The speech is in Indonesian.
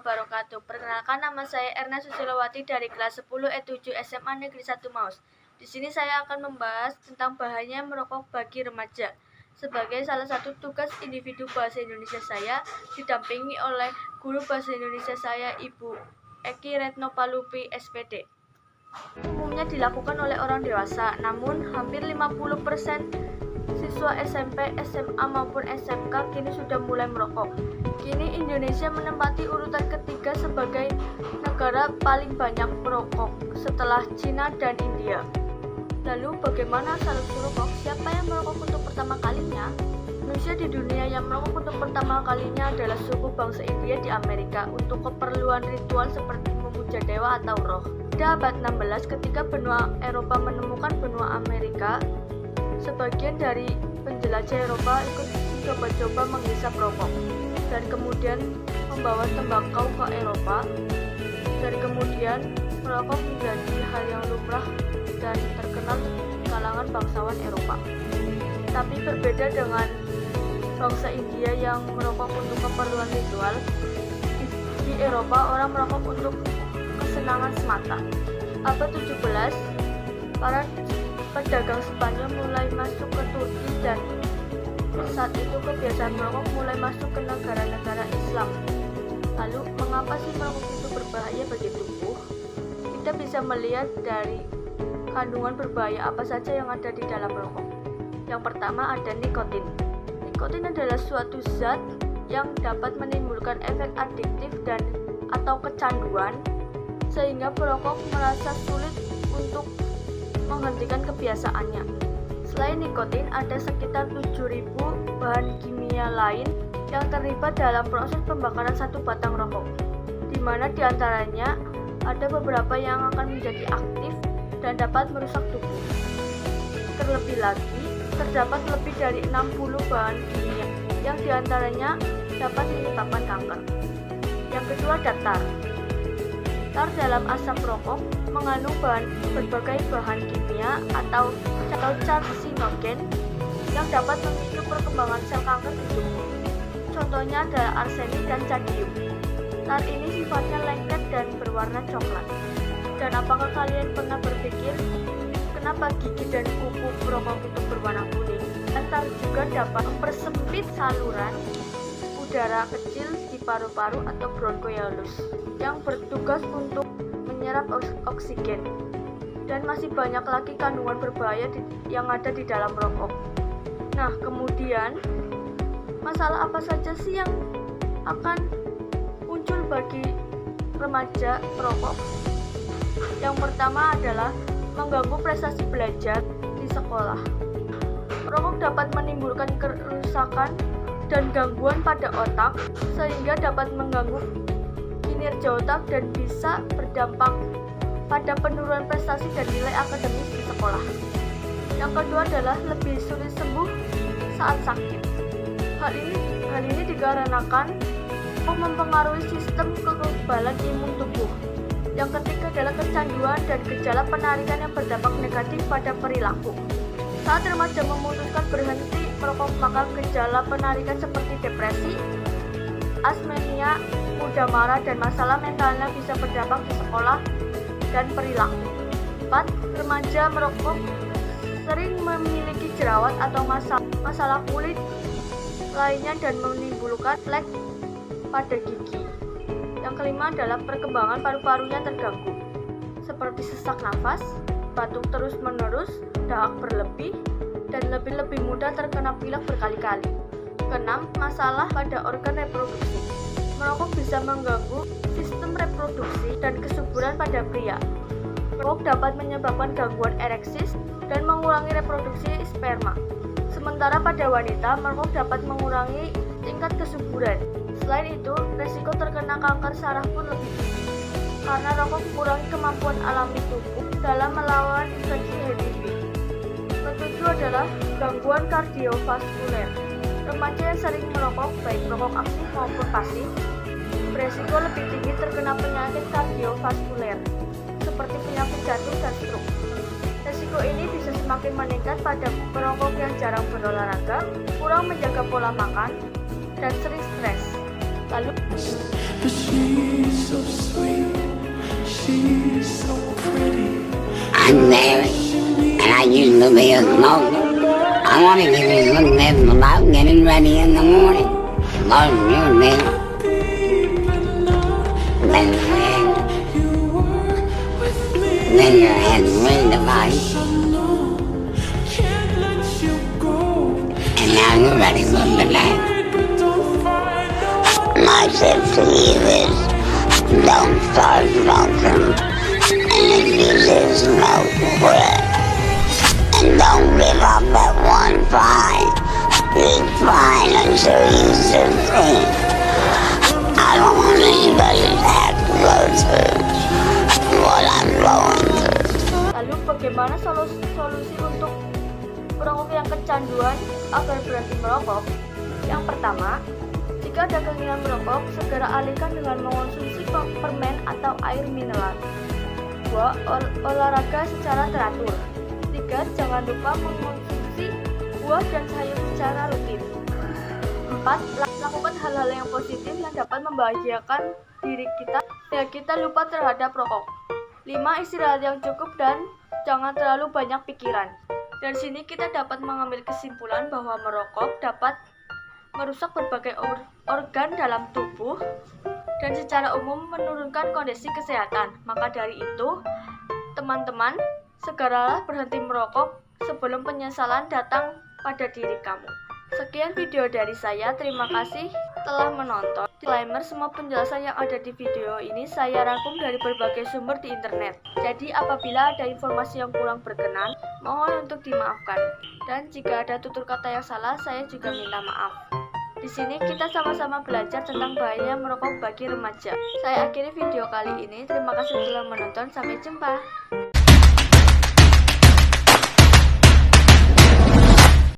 wabarakatuh. Perkenalkan, nama saya Erna Susilowati dari kelas 10 E7 SMA Negeri 1 Maus. Di sini saya akan membahas tentang bahayanya merokok bagi remaja. Sebagai salah satu tugas individu bahasa Indonesia saya, didampingi oleh guru bahasa Indonesia saya, Ibu Eki Retno Palupi, SPD. Umumnya dilakukan oleh orang dewasa, namun hampir 50% siswa SMP, SMA maupun SMK kini sudah mulai merokok. Kini Indonesia menempati urutan ketiga sebagai negara paling banyak merokok setelah Cina dan India. Lalu bagaimana asal-usul rokok? Siapa yang merokok untuk pertama kalinya? Manusia di dunia yang merokok untuk pertama kalinya adalah suku bangsa India di Amerika untuk keperluan ritual seperti memuja dewa atau roh. Pada abad 16 ketika benua Eropa menemukan benua Amerika, sebagian dari penjelajah Eropa ikut coba-coba menghisap rokok dan kemudian membawa tembakau ke Eropa, dan kemudian merokok menjadi hal yang lumrah dan terkenal di kalangan bangsawan Eropa. Tapi berbeda dengan bangsa India yang merokok untuk keperluan ritual, di Eropa orang merokok untuk kesenangan semata. Abad 17, para pedagang Spanyol mulai masuk ke Turki dan saat itu kebiasaan merokok mulai masuk ke negara-negara Islam. Lalu, mengapa sih merokok itu berbahaya bagi tubuh? Kita bisa melihat dari kandungan berbahaya apa saja yang ada di dalam rokok. Yang pertama ada nikotin. Nikotin adalah suatu zat yang dapat menimbulkan efek adiktif dan atau kecanduan, sehingga perokok merasa sulit untuk menghentikan kebiasaannya. Selain nikotin, ada sekitar 7.000 bahan kimia lain yang terlibat dalam proses pembakaran satu batang rokok, di mana diantaranya ada beberapa yang akan menjadi aktif dan dapat merusak tubuh. Terlebih lagi, terdapat lebih dari 60 bahan kimia yang diantaranya dapat menyebabkan kanker. Yang kedua ada tar. Tar dalam asap rokok mengandung berbagai bahan kimia atau karsinogen yang dapat memicu perkembangan sel kanker di tubuh. Contohnya adalah arsenik dan cadmium. Tar ini sifatnya lengket dan berwarna coklat. Dan apakah kalian pernah berpikir kenapa gigi dan kuku rokok itu berwarna kuning? Tar juga dapat mempersempit saluran udara kecil di paru-paru atau bronchiolus yang bertugas untuk menyerap oksigen. Dan masih banyak lagi kandungan berbahaya yang ada di dalam rokok. Nah, kemudian masalah apa saja sih yang akan muncul bagi remaja perokok? Yang pertama adalah mengganggu prestasi belajar di sekolah. Merokok dapat menimbulkan kerusakan dan gangguan pada otak, sehingga dapat mengganggu kinerja otak dan bisa berdampak pada penurunan prestasi dan nilai akademis di sekolah. Yang kedua adalah lebih sulit sembuh saat sakit. Hal ini dikarenakan mempengaruhi sistem kekebalan imun tubuh. Yang ketiga adalah kecanduan dan gejala penarikan yang berdampak negatif pada perilaku. Saat remaja memutuskan berhenti merokok, maka gejala penarikan seperti depresi, asmenia, mudah marah, dan masalah mentalnya bisa berdampak di sekolah dan perilaku. 4. Remaja merokok sering memiliki jerawat atau masalah kulit lainnya dan menimbulkan flek pada gigi. Yang kelima adalah perkembangan paru-parunya terganggu, seperti sesak nafas, batuk terus-menerus, dahak berlebih, dan lebih mudah terkena pilek berkali-kali. Keenam, masalah pada organ reproduksi. Merokok bisa mengganggu sistem reproduksi dan kesuburan pada pria. Merokok dapat menyebabkan gangguan ereksi dan mengurangi reproduksi sperma. Sementara pada wanita, merokok dapat mengurangi tingkat kesuburan. Selain itu, resiko terkena kanker saraf pun lebih tinggi, karena rokok mengurangi kemampuan alami tubuh dalam melawan infeksi HIV. Ketujuh adalah gangguan kardiovaskuler. Remaja yang sering merokok, baik merokok aktif maupun pasif, beresiko lebih tinggi terkena penyakit kardiovaskuler, seperti penyakit jantung dan stroke. Resiko ini bisa semakin meningkat pada perokok yang jarang berolahraga, kurang menjaga pola makan, dan sering stres. Lalu but she's so sweet, she's so pretty. I'm married, and I used to be a smoker. I want to give you some tips about getting ready in the morning. Most you need when your hands ring the body, Can't let you go. and now you're ready for the day. But don't find out. My tip to you is don't start smoking, and if you do smoke, quit. And don't give up at one fight. Keep trying until you succeed. I don't want anybody to have to go through what I'm going through. Lalu bagaimana solusi untuk perokok yang kecanduan agar berhenti merokok? Yang pertama, jika ada keinginan merokok, segera alihkan dengan mengonsumsi permen atau air mineral. 2. Olahraga secara teratur. 3. Jangan lupa mengonsumsi buah dan sayur secara rutin. 4. Lakukan hal-hal yang positif yang dapat membahagiakan diri kita sehingga kita lupa terhadap rokok. 5. Istirahat yang cukup dan jangan terlalu banyak pikiran. Dari sini kita dapat mengambil kesimpulan bahwa merokok dapat merusak berbagai organ dalam tubuh dan secara umum menurunkan kondisi kesehatan. Maka dari itu, teman-teman, segeralah berhenti merokok sebelum penyesalan datang pada diri kamu. Sekian video dari saya, terima kasih telah menonton. Disclaimer, semua penjelasan yang ada di video ini saya rangkum dari berbagai sumber di internet. Jadi apabila ada informasi yang kurang berkenan, mohon untuk dimaafkan. Dan jika ada tutur kata yang salah, saya juga minta maaf. Di sini kita sama-sama belajar tentang bahaya merokok bagi remaja. Saya akhiri video kali ini. Terima kasih telah menonton. Sampai jumpa.